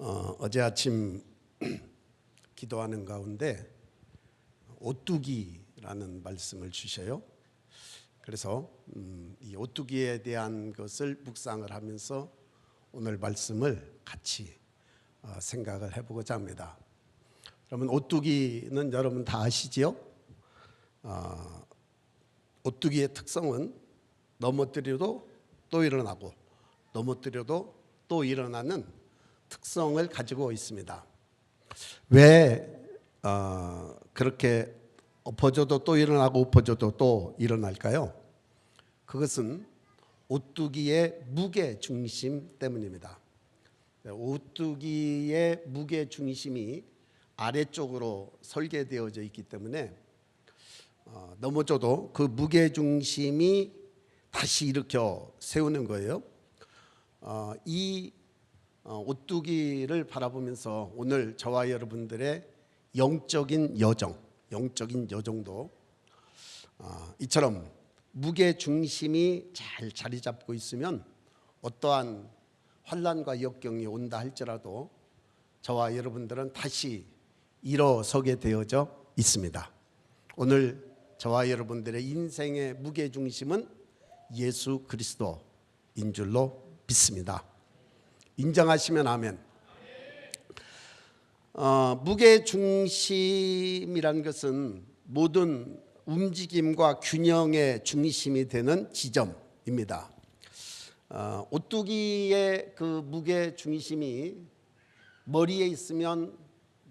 어제 아침 기도하는 가운데 오뚜기라는 말씀을 주셔요. 그래서 이 오뚜기에 대한 것을 묵상을 하면서 오늘 말씀을 같이 생각을 해보고자 합니다. 그러면 오뚜기는 여러분 다 아시지요? 오뚜기의 특성은 넘어뜨려도 또 일어나고 넘어뜨려도 또 일어나는 특성을 가지고 있습니다. 왜 그렇게 엎어져도 또 일어나고 엎어져도 또 일어날까요? 그것은 오뚜기의 무게 중심 때문입니다. 오뚜기의 무게 중심이 아래쪽으로 설계되어져 있기 때문에 넘어져도 그 무게 중심이 다시 일으켜 세우는 거예요. 이 오뚜기를 바라보면서 오늘 저와 여러분들의 영적인 여정도 이처럼 무게 중심이 잘 자리 잡고 있으면 어떠한 환난과 역경이 온다 할지라도 저와 여러분들은 다시 일어서게 되어져 있습니다. 오늘 저와 여러분들의 인생의 무게 중심은 예수 그리스도인 줄로 믿습니다. 인정하시면 아멘. 무게 중심이란 것은 모든 움직임과 균형의 중심이 되는 지점입니다. 오뚜기의 그 무게 중심이 머리에 있으면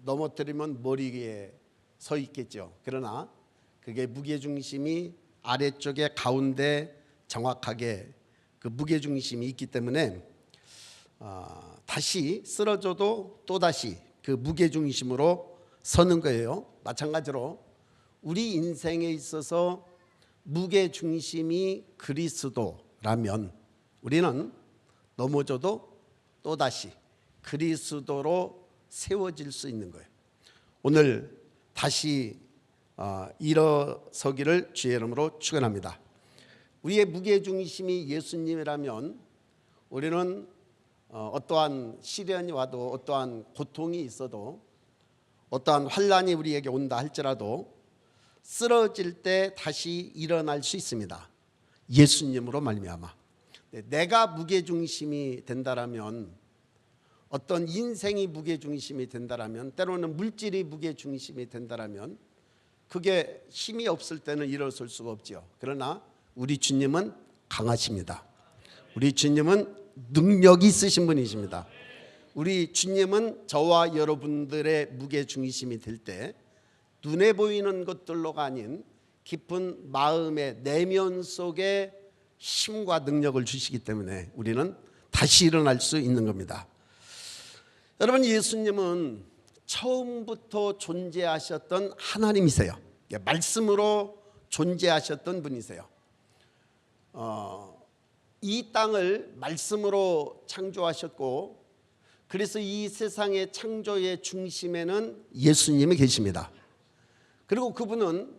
넘어뜨리면 머리 위에 서 있겠죠. 그러나 그게 무게 중심이 아래쪽에 가운데 정확하게 그 무게 중심이 있기 때문에 다시 쓰러져도 또다시 그 무게 중심으로 서는 거예요. 마찬가지로 우리 인생에 있어서 무게 중심이 그리스도라면 우리는 넘어져도 또다시 그리스도로 세워질 수 있는 거예요. 오늘 다시 일어서기를 주의 이름으로 축원합니다. 우리의 무게 중심이 예수님이라면 우리는 어떠한 시련이 와도 어떠한 고통이 있어도 어떠한 환난이 우리에게 온다 할지라도 쓰러질 때 다시 일어날 수 있습니다. 예수님으로 말미암아. 내가 무게중심이 된다라면 어떤 인생이 무게중심이 된다라면 때로는 물질이 무게중심이 된다라면 그게 힘이 없을 때는 일어설 수가 없죠. 그러나 우리 주님은 강하십니다. 우리 주님은 능력이 있으신 분이십니다. 우리 주님은 저와 여러분들의 무게중심이 될 때 눈에 보이는 것들로가 아닌 깊은 마음의 내면 속에 힘과 능력을 주시기 때문에 우리는 다시 일어날 수 있는 겁니다. 여러분, 예수님은 처음부터 존재하셨던 하나님이세요. 말씀으로 존재하셨던 분이세요. 이 땅을 말씀으로 창조하셨고 그래서 이 세상의 창조의 중심에는 예수님이 계십니다. 그리고 그분은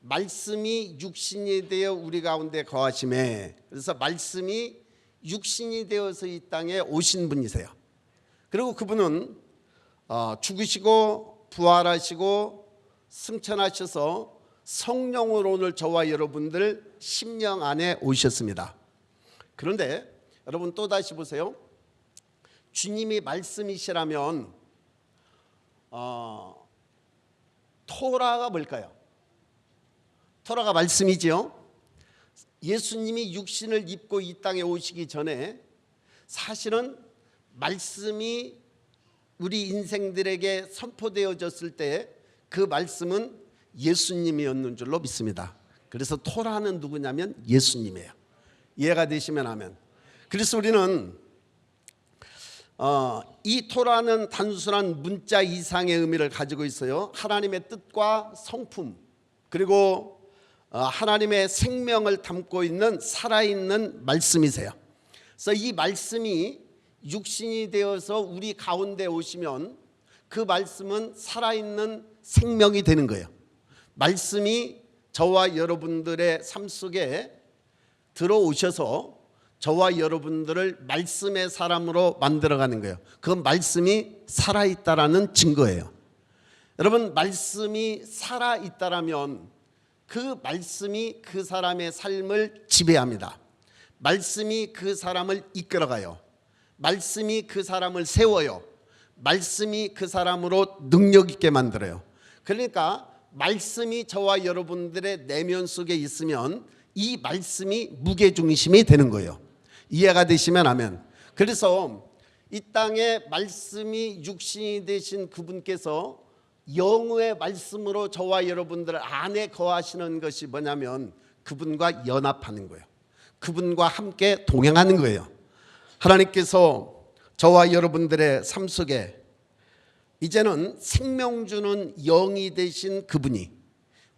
말씀이 육신이 되어 우리 가운데 거하심에 그래서 말씀이 육신이 되어서 이 땅에 오신 분이세요. 그리고 그분은 죽으시고 부활하시고 승천하셔서 성령으로 오늘 저와 여러분들 심령 안에 오셨습니다. 그런데 여러분 또다시 보세요. 주님이 말씀이시라면 토라가 뭘까요? 토라가 말씀이지요. 예수님이 육신을 입고 이 땅에 오시기 전에 사실은 말씀이 우리 인생들에게 선포되어졌을 때 그 말씀은 예수님이었는 줄로 믿습니다. 그래서 토라는 누구냐면 예수님이에요. 이해가 되시면 아멘. 그래서 우리는 이 토라는 단순한 문자 이상의 의미를 가지고 있어요. 하나님의 뜻과 성품 그리고 하나님의 생명을 담고 있는 살아있는 말씀이세요. 그래서 이 말씀이 육신이 되어서 우리 가운데 오시면 그 말씀은 살아있는 생명이 되는 거예요. 말씀이 저와 여러분들의 삶 속에 들어오셔서 저와 여러분들을 말씀의 사람으로 만들어가는 거예요. 그 말씀이 살아있다라는 증거예요. 여러분, 말씀이 살아있다라면 그 말씀이 그 사람의 삶을 지배합니다. 말씀이 그 사람을 이끌어가요. 말씀이 그 사람을 세워요. 말씀이 그 사람으로 능력 있게 만들어요. 그러니까 말씀이 저와 여러분들의 내면 속에 있으면 이 말씀이 무게중심이 되는 거예요. 이해가 되시면 아멘. 그래서 이 땅에 말씀이 육신이 되신 그분께서 영의 말씀으로 저와 여러분들 안에 거하시는 것이 뭐냐면 그분과 연합하는 거예요. 그분과 함께 동행하는 거예요. 하나님께서 저와 여러분들의 삶 속에 이제는 생명 주는 영이 되신 그분이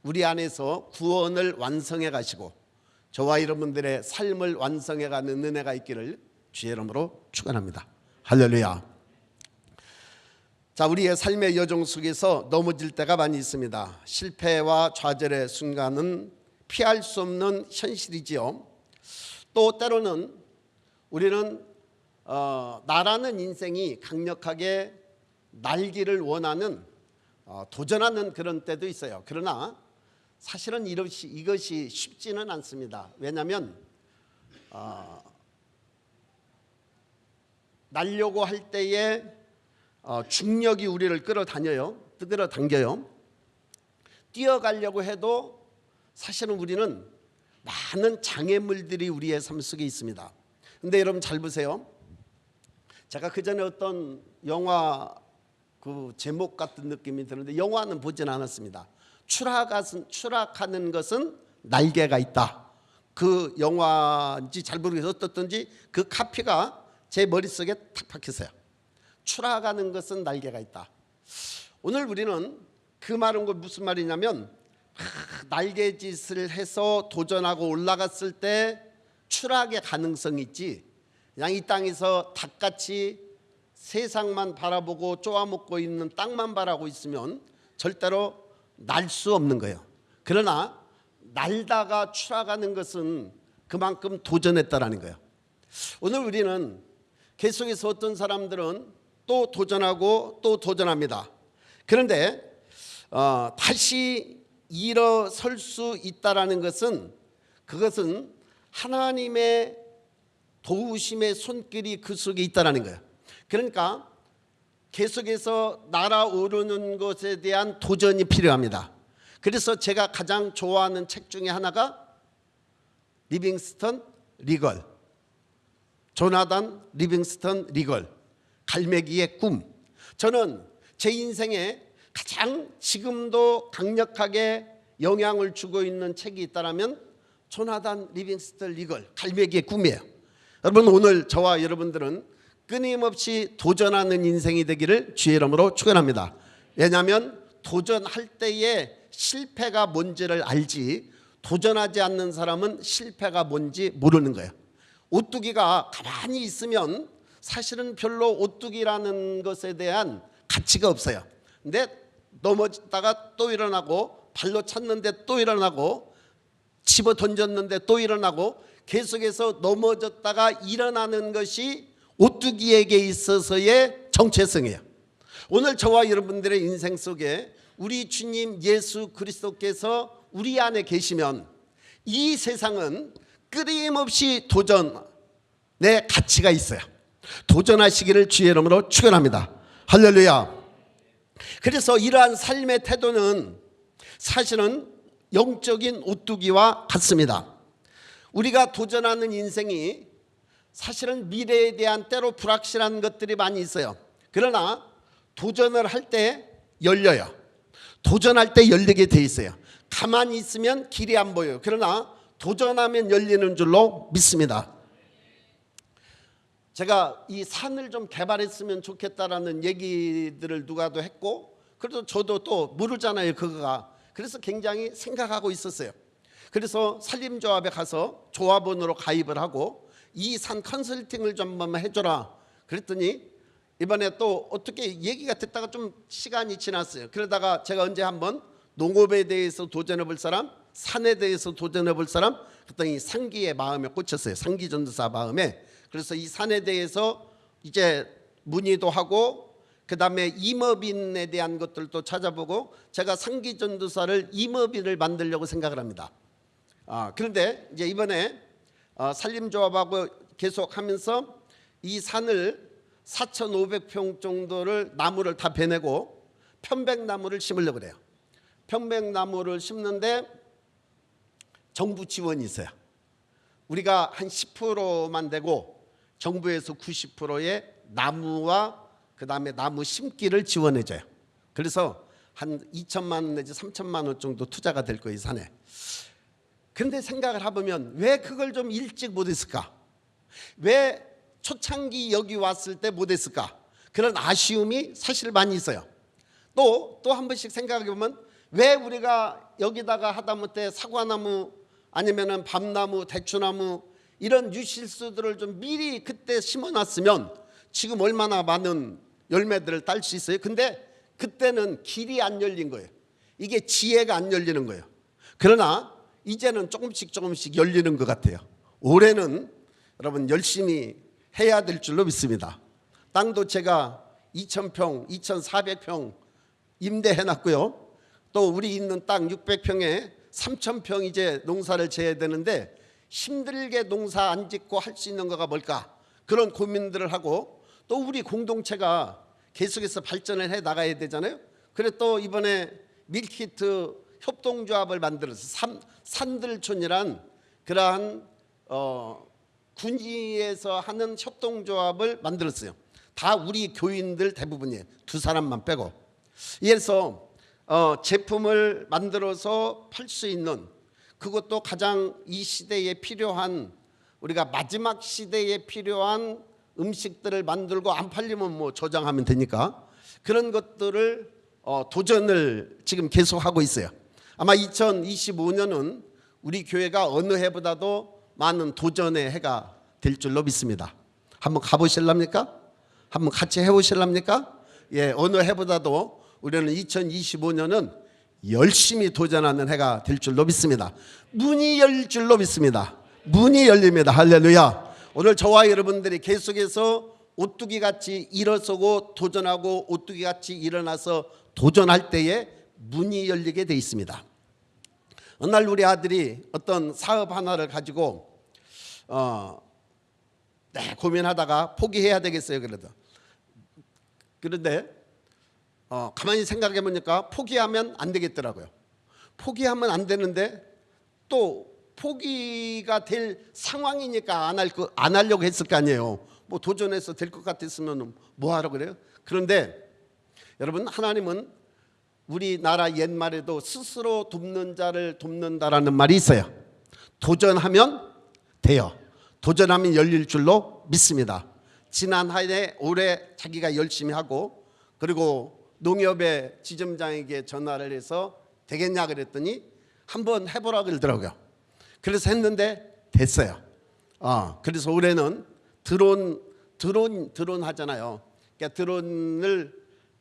우리 안에서 구원을 완성해 가시고 저와 여러분들의 삶을 완성해 가는 은혜가 있기를 주의 이름으로 축원합니다. 할렐루야. 자, 우리의 삶의 여정 속에서 넘어질 때가 많이 있습니다. 실패와 좌절의 순간은 피할 수 없는 현실이지요. 또 때로는 우리는 나라는 인생이 강력하게 날기를 원하는 도전하는 그런 때도 있어요. 그러나 사실은 이것이 쉽지는 않습니다. 왜냐하면 날려고 할 때에 중력이 우리를 끌어당겨요. 뛰어가려고 해도 사실은 우리는 많은 장애물들이 우리의 삶 속에 있습니다. 근데 여러분 잘 보세요. 제가 그전에 어떤 영화 그 제목 같은 느낌이 드는데 영화는 보진 않았습니다. 추락하는 것은 날개가 있다. 그 영화인지 잘 모르겠어요. 어떻든지 그 카피가 제 머릿속에 탁 박혔어요. 추락하는 것은 날개가 있다. 오늘 우리는 그 말은 무슨 말이냐면 날개짓을 해서 도전하고 올라갔을 때 추락의 가능성이 있지, 그냥 이 땅에서 닭같이 세상만 바라보고 쪼아먹고 있는 땅만 바라고 있으면 절대로 날 수 없는 거예요. 그러나 날다가 추락하는 것은 그만큼 도전했다라는 거예요. 오늘 우리는 계속해서 어떤 사람들은 또 도전하고 또 도전합니다. 그런데 다시 일어설 수 있다라는 것은 그것은 하나님의 도우심의 손길이 그 속에 있다라는 거예요. 그러니까 계속해서 날아오르는 것에 대한 도전이 필요합니다. 그래서 제가 가장 좋아하는 책 중에 하나가 리빙스턴 리걸, 조나단 리빙스턴 리걸, 갈매기의 꿈. 저는 제 인생에 가장 지금도 강력하게 영향을 주고 있는 책이 있다면 조나단 리빙스턴 리걸, 갈매기의 꿈이에요. 여러분, 오늘 저와 여러분들은 끊임없이 도전하는 인생이 되기를 주의 이름으로 축원합니다. 왜냐하면 도전할 때에 실패가 뭔지를 알지 도전하지 않는 사람은 실패가 뭔지 모르는 거예요. 오뚜기가 가만히 있으면 사실은 별로 오뚜기라는 것에 대한 가치가 없어요. 근데 넘어졌다가 또 일어나고, 발로 찼는데 또 일어나고, 집어 던졌는데 또 일어나고, 계속해서 넘어졌다가 일어나는 것이 오뚜기에게 있어서의 정체성이에요. 오늘 저와 여러분들의 인생 속에 우리 주님 예수 그리스도께서 우리 안에 계시면 이 세상은 끊임없이 도전의 가치가 있어요. 도전하시기를 주의 이름으로 축원합니다. 할렐루야. 그래서 이러한 삶의 태도는 사실은 영적인 오뚜기와 같습니다. 우리가 도전하는 인생이 사실은 미래에 대한 때로 불확실한 것들이 많이 있어요. 그러나 도전을 할 때 열려요. 도전할 때 열리게 돼 있어요. 가만히 있으면 길이 안 보여요. 그러나 도전하면 열리는 줄로 믿습니다. 제가 이 산을 좀 개발했으면 좋겠다라는 얘기들을 누가도 했고, 그래도 저도 또 모르잖아요, 그거가. 그래서 굉장히 생각하고 있었어요. 그래서 산림조합에 가서 조합원으로 가입을 하고 이 산 컨설팅을 좀 한번 해줘라 그랬더니 이번에 또 어떻게 얘기가 됐다가 좀 시간이 지났어요. 그러다가 제가 언제 한번 농업에 대해서 도전해 볼 사람 산에 대해서 도전해 볼 사람? 그랬더니 상기의 마음에 꽂혔어요. 상기 전도사 마음에. 그래서 이 산에 대해서 이제 문의도 하고 그 다음에 임업인에 대한 것들도 찾아보고 제가 상기 전도사를 임업인을 만들려고 생각을 합니다. 그런데 이제 이번에 산림조합하고 계속 하면서 이 산을 4,500평 정도를 나무를 다 베내고 편백나무를 심으려고 그래요. 편백나무를 심는데 정부 지원이 있어요. 우리가 한 10%만 되고 정부에서 90%의 나무와 그 다음에 나무 심기를 지원해줘요. 그래서 한 2천만 원 내지 3천만 원 정도 투자가 될 거예요, 이 산에. 그런데 생각을 해보면 왜 그걸 좀 일찍 못했을까? 왜 초창기 여기 왔을 때 못했을까? 그런 아쉬움이 사실 많이 있어요. 또 한 번씩 생각해보면 왜 우리가 여기다가 하다못해 사과나무 아니면은 밤나무, 대추나무 이런 유실수들을 좀 미리 그때 심어놨으면 지금 얼마나 많은 열매들을 딸 수 있어요. 근데 그때는 길이 안 열린 거예요. 이게 지혜가 안 열리는 거예요. 그러나 이제는 조금씩 열리는 것 같아요. 올해는 여러분 열심히 해야 될 줄로 믿습니다. 땅도 제가 2,000평, 2,400평 임대해놨고요. 또 우리 있는 땅 600평에 3,000평 이제 농사를 지어야 되는데 힘들게 농사 안 짓고 할 수 있는 거가 뭘까? 그런 고민들을 하고 또 우리 공동체가 계속해서 발전을 해 나가야 되잖아요. 그래 또 이번에 밀키트 협동조합을 만들어서 산들촌이란 그러한 군위에서 하는 협동조합을 만들었어요. 다 우리 교인들 대부분이에요. 두 사람만 빼고. 이래서 제품을 만들어서 팔 수 있는 그것도 가장 이 시대에 필요한 우리가 마지막 시대에 필요한 음식들을 만들고 안 팔리면 뭐 저장하면 되니까 그런 것들을 도전을 지금 계속하고 있어요. 아마 2025년은 우리 교회가 어느 해보다도 많은 도전의 해가 될 줄로 믿습니다. 한번 가보실랍니까? 한번 같이 해보실랍니까? 예, 어느 해보다도 우리는 2025년은 열심히 도전하는 해가 될 줄로 믿습니다. 문이 열 줄로 믿습니다. 문이 열립니다. 할렐루야. 오늘 저와 여러분들이 계속해서 오뚜기같이 일어서고 도전하고 오뚜기같이 일어나서 도전할 때에 문이 열리게 돼 있습니다. 어느 날 우리 아들이 어떤 사업 하나를 가지고 고민하다가 포기해야 되겠어요. 그런데 가만히 생각해 보니까 포기하면 안 되겠더라고요. 포기하면 안 되는데 또 포기가 될 상황이니까 안 하려고 했을 거 아니에요. 뭐 도전해서 될 것 같았으면 뭐 하라고 그래요? 그런데 여러분 하나님은 우리나라 옛말에도 스스로 돕는 자를 돕는다라는 말이 있어요. 도전하면 돼요. 도전하면 열릴 줄로 믿습니다. 지난 한 해 올해 자기가 열심히 하고 그리고 농협의 지점장에게 전화를 해서 되겠냐 그랬더니 한번 해보라 그러더라고요. 그래서 했는데 됐어요. 그래서 올해는 드론 하잖아요. 그러니까 드론을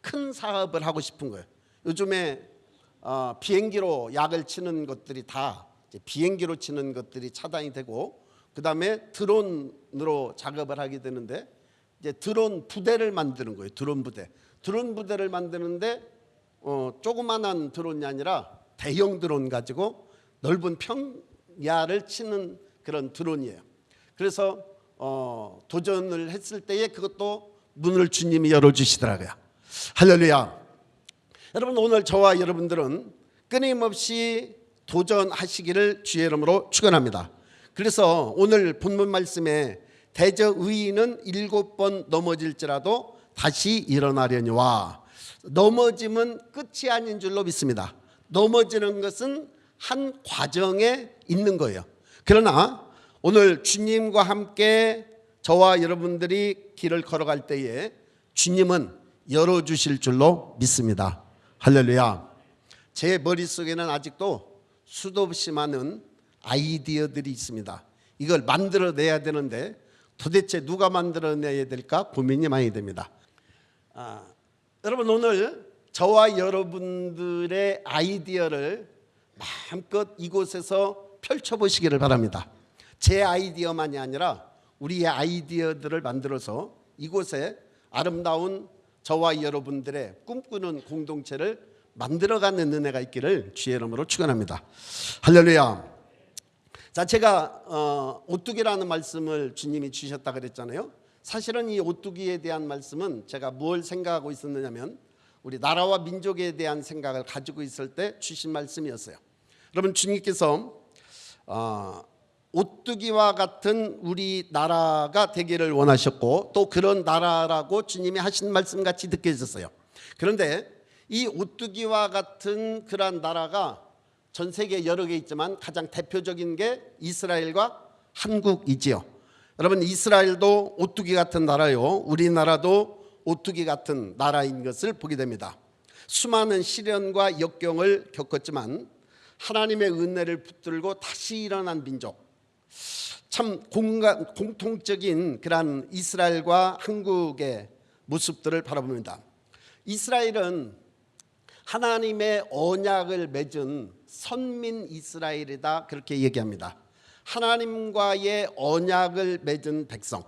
큰 사업을 하고 싶은 거예요. 요즘에 비행기로 약을 치는 것들이 다 이제 비행기로 치는 것들이 차단이 되고 그 다음에 드론으로 작업을 하게 되는데 이제 드론 부대를 만드는 거예요. 드론 부대를 만드는데 조그만한 드론이 아니라 대형 드론 가지고 넓은 평야를 치는 그런 드론이에요. 그래서 도전을 했을 때에 그것도 문을 주님이 열어주시더라고요. 할렐루야. 여러분 오늘 저와 여러분들은 끊임없이 도전하시기를 주의 이름으로 축원합니다. 그래서 오늘 본문 말씀에 대저 의인은 7번 넘어질지라도 다시 일어나려니와 넘어짐은 끝이 아닌 줄로 믿습니다. 넘어지는 것은 한 과정에 있는 거예요. 그러나 오늘 주님과 함께 저와 여러분들이 길을 걸어갈 때에 주님은 열어주실 줄로 믿습니다. 할렐루야. 제 머릿속에는 아직도 수도 없이 많은 아이디어들이 있습니다. 이걸 만들어내야 되는데 도대체 누가 만들어내야 될까 고민이 많이 됩니다. 여러분 오늘 저와 여러분들의 아이디어를 마음껏 이곳에서 펼쳐보시기를 바랍니다. 제 아이디어만이 아니라 우리의 아이디어들을 만들어서 이곳에 아름다운 저와 여러분들의 꿈꾸는 공동체를 만들어가는 은혜가 있기를 주의 이름으로 축원합니다. 할렐루야. 자, 제가 오뚜기라는 말씀을 주님이 주셨다 그랬잖아요. 사실은 이 오뚜기에 대한 말씀은 제가 뭘 생각하고 있었느냐면 우리 나라와 민족에 대한 생각을 가지고 있을 때 주신 말씀이었어요. 여러분, 주님께서 오뚜기와 같은 우리 나라가 되기를 원하셨고 또 그런 나라라고 주님이 하신 말씀같이 느껴졌어요. 그런데 이 오뚜기와 같은 그런 나라가 전 세계 여러 개 있지만 가장 대표적인 게 이스라엘과 한국이지요. 여러분, 이스라엘도 오뚜기 같은 나라요, 우리나라도 오뚜기 같은 나라인 것을 보게 됩니다. 수많은 시련과 역경을 겪었지만 하나님의 은혜를 붙들고 다시 일어난 민족, 참 공통적인 그런 이스라엘과 한국의 모습들을 바라봅니다. 이스라엘은 하나님의 언약을 맺은 선민 이스라엘이다, 그렇게 얘기합니다. 하나님과의 언약을 맺은 백성.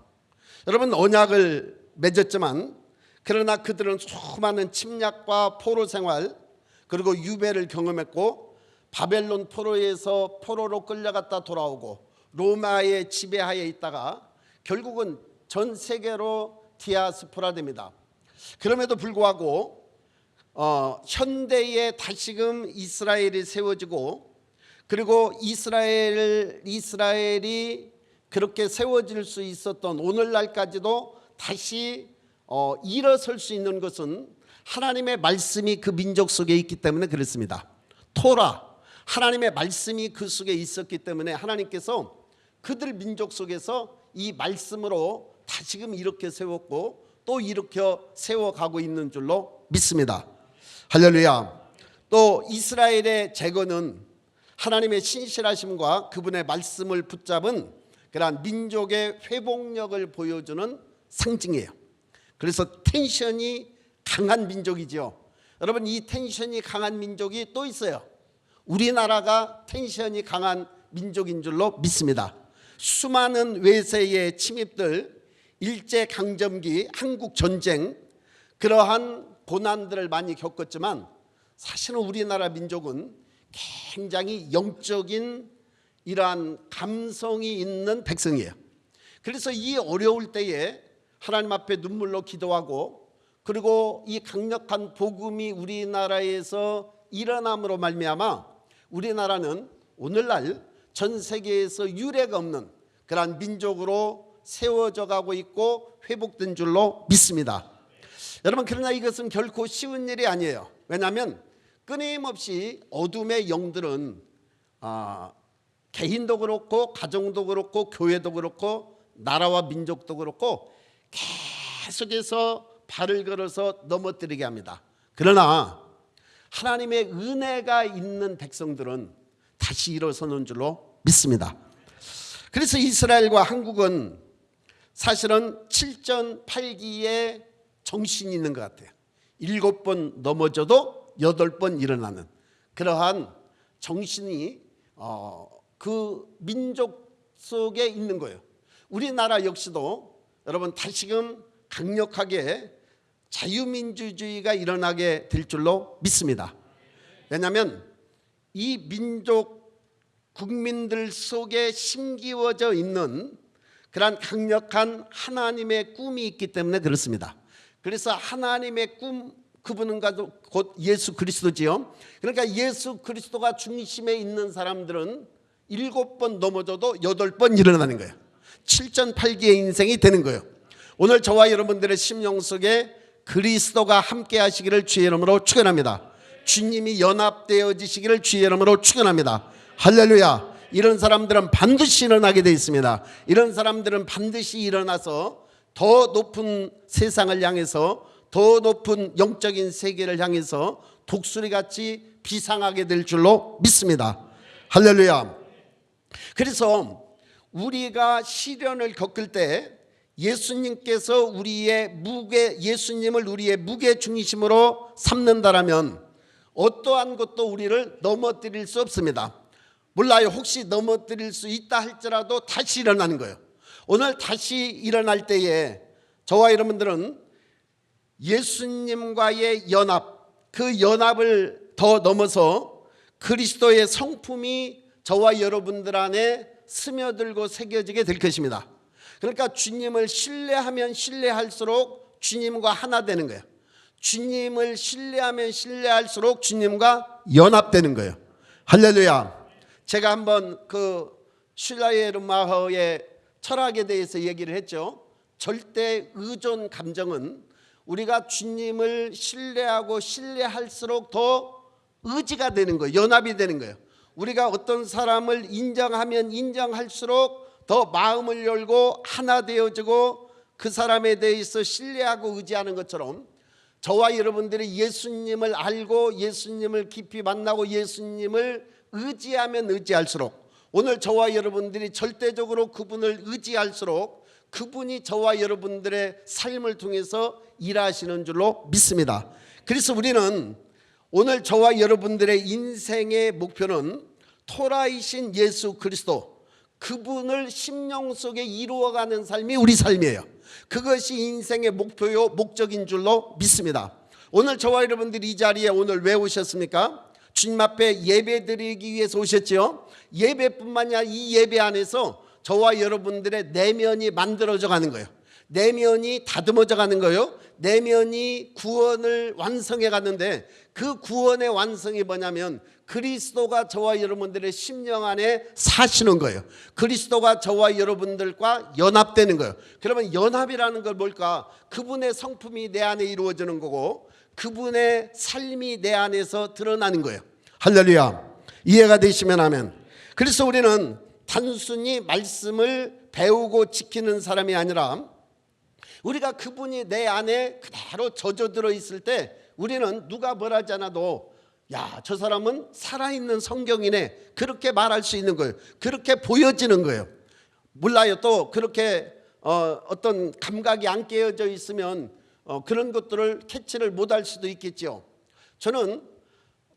여러분, 언약을 맺었지만 그러나 그들은 수많은 침략과 포로 생활 그리고 유배를 경험했고 바벨론 포로에서 포로로 끌려갔다 돌아오고 로마의 지배하에 있다가 결국은 전 세계로 디아스포라 됩니다. 그럼에도 불구하고 현대에 다시금 이스라엘이 세워지고 그리고 이스라엘이 그렇게 세워질 수 있었던 오늘날까지도 다시 일어설 수 있는 것은 하나님의 말씀이 그 민족 속에 있기 때문에 그렇습니다. 토라, 하나님의 말씀이 그 속에 있었기 때문에 하나님께서 그들 민족 속에서 이 말씀으로 다시금 이렇게 세웠고 또 이렇게 세워가고 있는 줄로 믿습니다. 할렐루야. 또 이스라엘의 재건은 하나님의 신실하심과 그분의 말씀을 붙잡은 그러한 민족의 회복력을 보여주는 상징이에요. 그래서 텐션이 강한 민족이죠. 여러분, 이 텐션이 강한 민족이 또 있어요. 우리나라가 텐션이 강한 민족인 줄로 믿습니다. 수많은 외세의 침입들, 일제강점기, 한국전쟁, 그러한 고난들을 많이 겪었지만 사실은 우리나라 민족은 굉장히 영적인 이러한 감성이 있는 백성이에요. 그래서 이 어려울 때에 하나님 앞에 눈물로 기도하고 그리고 이 강력한 복음이 우리나라에서 일어남으로 말미암아 우리나라는 오늘날 전 세계에서 유례가 없는 그러한 민족으로 세워져 가고 있고 회복된 줄로 믿습니다. 여러분, 그러나 이것은 결코 쉬운 일이 아니에요. 왜냐하면 끊임없이 어둠의 영들은 개인도 그렇고 가정도 그렇고 교회도 그렇고 나라와 민족도 그렇고 계속해서 발을 걸어서 넘어뜨리게 합니다. 그러나 하나님의 은혜가 있는 백성들은 다시 일어서는 줄로 믿습니다. 그래서 이스라엘과 한국은 사실은 7전8기의 정신이 있는 것 같아요. 7번 넘어져도 8번 일어나는 그러한 정신이 그 민족 속에 있는 거예요. 우리나라 역시도 여러분 다시금 강력하게 자유민주주의가 일어나게 될 줄로 믿습니다. 왜냐하면 이 민족 국민들 속에 심기워져 있는 그러한 강력한 하나님의 꿈이 있기 때문에 그렇습니다. 그래서 하나님의 꿈, 그분은 곧 예수 그리스도지요. 그러니까 예수 그리스도가 중심에 있는 사람들은 7번 넘어져도 8번 일어나는 거예요. 7전8기의 인생이 되는 거예요. 오늘 저와 여러분들의 심령 속에 그리스도가 함께 하시기를 주의 이름으로 축원합니다. 주님이 연합되어지시기를 주의 이름으로 축원합니다. 할렐루야. 이런 사람들은 반드시 일어나게 되어 있습니다. 이런 사람들은 반드시 일어나서 더 높은 세상을 향해서 더 높은 영적인 세계를 향해서 독수리같이 비상하게 될 줄로 믿습니다. 할렐루야. 그래서 우리가 시련을 겪을 때 예수님께서 예수님을 우리의 무게 중심으로 삼는다라면 어떠한 것도 우리를 넘어뜨릴 수 없습니다. 몰라요. 혹시 넘어뜨릴 수 있다 할지라도 다시 일어나는 거예요. 오늘 다시 일어날 때에 저와 여러분들은 예수님과의 연합, 그 연합을 더 넘어서 그리스도의 성품이 저와 여러분들 안에 스며들고 새겨지게 될 것입니다. 그러니까 주님을 신뢰하면 신뢰할수록 주님과 하나 되는 거예요. 주님을 신뢰하면 신뢰할수록 주님과 연합되는 거예요. 할렐루야. 제가 한번 그 슐라예르마허의 철학에 대해서 얘기를 했죠. 절대 의존 감정은 우리가 주님을 신뢰하고 신뢰할수록 더 의지가 되는 거예요. 연합이 되는 거예요. 우리가 어떤 사람을 인정하면 인정할수록 더 마음을 열고 하나 되어지고 그 사람에 대해서 신뢰하고 의지하는 것처럼 저와 여러분들이 예수님을 알고 예수님을 깊이 만나고 예수님을 의지하면 의지할수록 오늘 저와 여러분들이 절대적으로 그분을 의지할수록 그분이 저와 여러분들의 삶을 통해서 일하시는 줄로 믿습니다. 그래서 우리는 오늘 저와 여러분들의 인생의 목표는 토라이신 예수 그리스도, 그분을 심령 속에 이루어가는 삶이 우리 삶이에요. 그것이 인생의 목표요 목적인 줄로 믿습니다. 오늘 저와 여러분들이 이 자리에 오늘 왜 오셨습니까? 주님 앞에 예배 드리기 위해서 오셨죠. 예배뿐만이 아니라 이 예배 안에서 저와 여러분들의 내면이 만들어져 가는 거예요. 내면이 다듬어져 가는 거예요. 내면이 구원을 완성해 가는데 그 구원의 완성이 뭐냐면 그리스도가 저와 여러분들의 심령 안에 사시는 거예요. 그리스도가 저와 여러분들과 연합되는 거예요. 그러면 연합이라는 건 뭘까? 그분의 성품이 내 안에 이루어지는 거고 그분의 삶이 내 안에서 드러나는 거예요. 할렐루야. 이해가 되시면 아멘. 그래서 우리는 단순히 말씀을 배우고 지키는 사람이 아니라 우리가 그분이 내 안에 그대로 젖어들어 있을 때 우리는 누가 뭐라 하지 않아도 야, 저 사람은 살아있는 성경이네 그렇게 말할 수 있는 거예요. 그렇게 보여지는 거예요. 몰라요. 또 그렇게 어떤 감각이 안 깨어져 있으면 그런 것들을 캐치를 못할 수도 있겠죠. 저는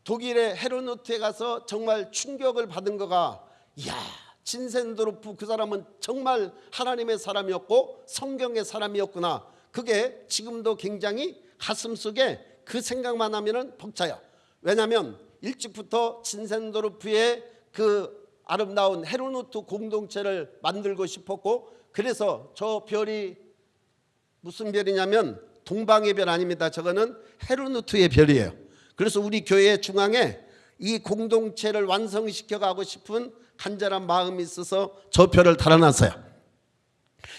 독일의 헤르누트에 가서 정말 충격을 받은 거가 이야, 진센도르프 그 사람은 정말 하나님의 사람이었고 성경의 사람이었구나. 그게 지금도 굉장히 가슴속에 그 생각만 하면 벅차요. 왜냐하면 일찍부터 진센도르프의 그 아름다운 헤르누트 공동체를 만들고 싶었고 그래서 저 별이 무슨 별이냐면 동방의 별 아닙니다. 저거는 헤르누트의 별이에요. 그래서 우리 교회 중앙에 이 공동체를 완성시켜 가고 싶은 간절한 마음이 있어서 저 별을 달아놨어요.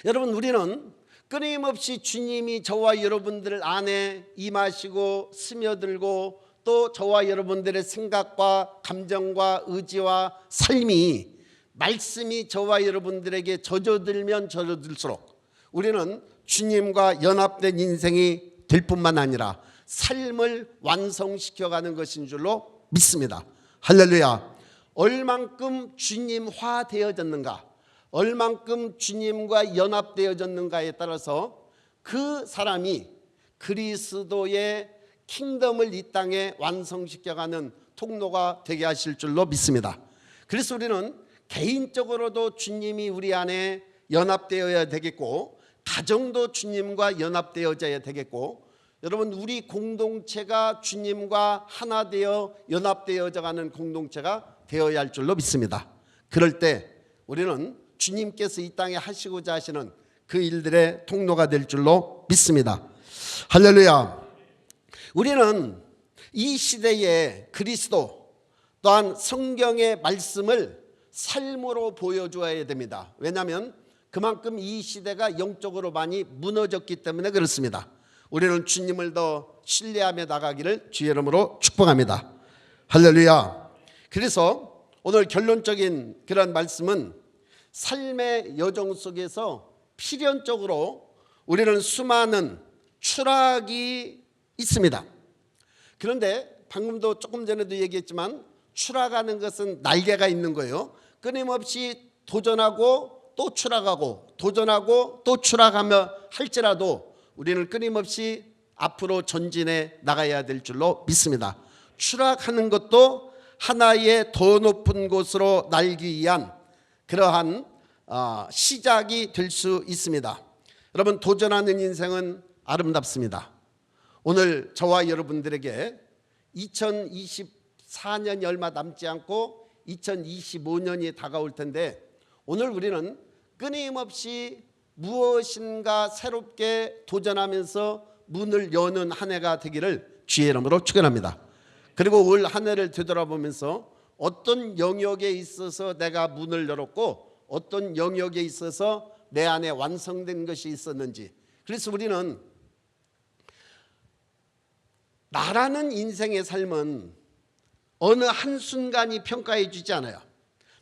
여러분 우리는 끊임없이 주님이 저와 여러분들 안에 임하시고 스며들고 또 저와 여러분들의 생각과 감정과 의지와 삶이 말씀이 저와 여러분들에게 젖어들면 젖어들수록 우리는 주님과 연합된 인생이 될 뿐만 아니라 삶을 완성시켜가는 것인 줄로 믿습니다. 할렐루야. 얼만큼 주님화 되어졌는가, 얼만큼 주님과 연합되어졌는가에 따라서 그 사람이 그리스도의 킹덤을 이 땅에 완성시켜가는 통로가 되게 하실 줄로 믿습니다. 그래서 우리는 개인적으로도 주님이 우리 안에 연합되어야 되겠고 가정도 주님과 연합되어져야 되겠고 여러분 우리 공동체가 주님과 하나 되어 연합되어져 가는 공동체가 되어야 할 줄로 믿습니다. 그럴 때 우리는 주님께서 이 땅에 하시고자 하시는 그 일들의 통로가 될 줄로 믿습니다. 할렐루야. 우리는 이 시대에 그리스도 또한 성경의 말씀을 삶으로 보여줘야 됩니다. 왜냐하면 그만큼 이 시대가 영적으로 많이 무너졌기 때문에 그렇습니다. 우리는 주님을 더 신뢰하며 나가기를 주의 이름으로 축복합니다. 할렐루야. 그래서 오늘 결론적인 그런 말씀은 삶의 여정 속에서 필연적으로 우리는 수많은 추락이 있습니다. 그런데 방금도 조금 전에도 얘기했지만 추락하는 것은 날개가 있는 거예요. 끊임없이 도전하고 또 추락하고 도전하고 또 추락하며 할지라도 우리는 끊임없이 앞으로 전진해 나가야 될 줄로 믿습니다. 추락하는 것도 하나의 더 높은 곳으로 날기 위한 그러한 시작이 될 수 있습니다. 여러분, 도전하는 인생은 아름답습니다. 오늘 저와 여러분들에게 2024년이 얼마 남지 않고 2025년이 다가올 텐데, 오늘 우리는 끊임없이 무엇인가 새롭게 도전하면서 문을 여는 한 해가 되기를 주의 이름으로 축원합니다. 그리고 올 한 해를 되돌아보면서 어떤 영역에 있어서 내가 문을 열었고 어떤 영역에 있어서 내 안에 완성된 것이 있었는지, 그래서 우리는 나라는 인생의 삶은 어느 한순간이 평가해 주지 않아요.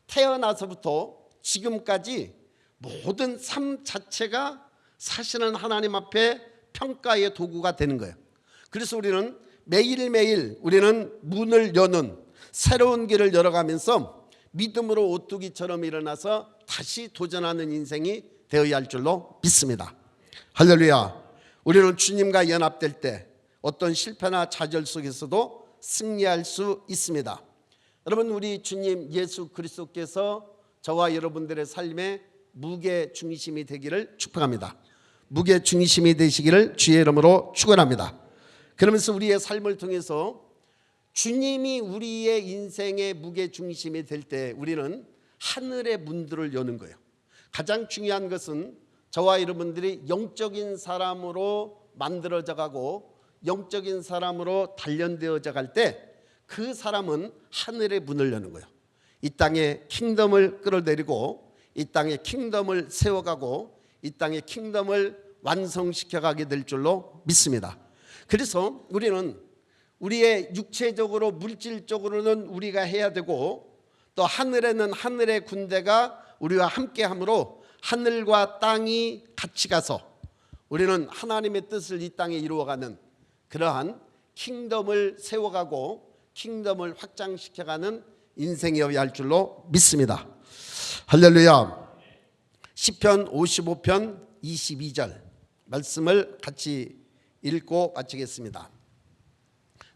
태어나서부터 지금까지 모든 삶 자체가 사실은 하나님 앞에 평가의 도구가 되는 거예요. 그래서 우리는 매일매일 우리는 문을 여는 새로운 길을 열어가면서 믿음으로 오뚜기처럼 일어나서 다시 도전하는 인생이 되어야 할 줄로 믿습니다. 할렐루야. 우리는 주님과 연합될 때 어떤 실패나 좌절 속에서도 승리할 수 있습니다. 여러분, 우리 주님 예수 그리스도께서 저와 여러분들의 삶에 무게 중심이 되기를 축복합니다. 무게 중심이 되시기를 주의 이름으로 축원합니다. 그러면서 우리의 삶을 통해서 주님이 우리의 인생의 무게 중심이 될 때 우리는 하늘의 문들을 여는 거예요. 가장 중요한 것은 저와 여러분들이 영적인 사람으로 만들어져 가고 영적인 사람으로 단련되어져 갈 때 그 사람은 하늘의 문을 여는 거예요. 이 땅에 킹덤을 끌어내리고 이 땅에 킹덤을 세워가고 이 땅에 킹덤을 완성시켜가게 될 줄로 믿습니다. 그래서 우리는 우리의 육체적으로 물질적으로는 우리가 해야 되고, 또 하늘에는 하늘의 군대가 우리와 함께함으로 하늘과 땅이 같이 가서 우리는 하나님의 뜻을 이 땅에 이루어가는 그러한 킹덤을 세워가고 킹덤을 확장시켜가는 인생이어야 할 줄로 믿습니다. 할렐루야. 시편 55편 22절 말씀을 같이 읽고 마치겠습니다.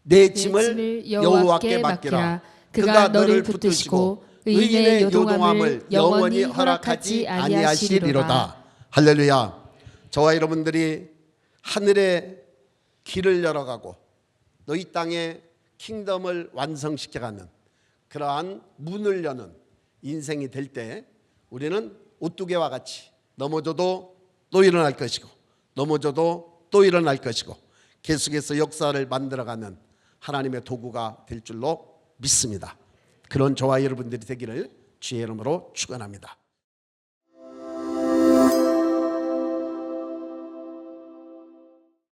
내 짐을 여호와께 맡기라. 그가 너를 붙드시고 의인의 요동함을 영원히 허락하지 아니하시리로다. 할렐루야. 저와 여러분들이 하늘의 길을 열어가고 너희 땅에 킹덤을 완성시켜가는 그러한 문을 여는 인생이 될 때 우리는 오뚜기와 같이 넘어져도 또 일어날 것이고 넘어져도 또 일어날 것이고 계속해서 역사를 만들어가는 하나님의 도구가 될 줄로 믿습니다. 그런 저와 여러분들이 되기를 주의 이름으로 축원합니다.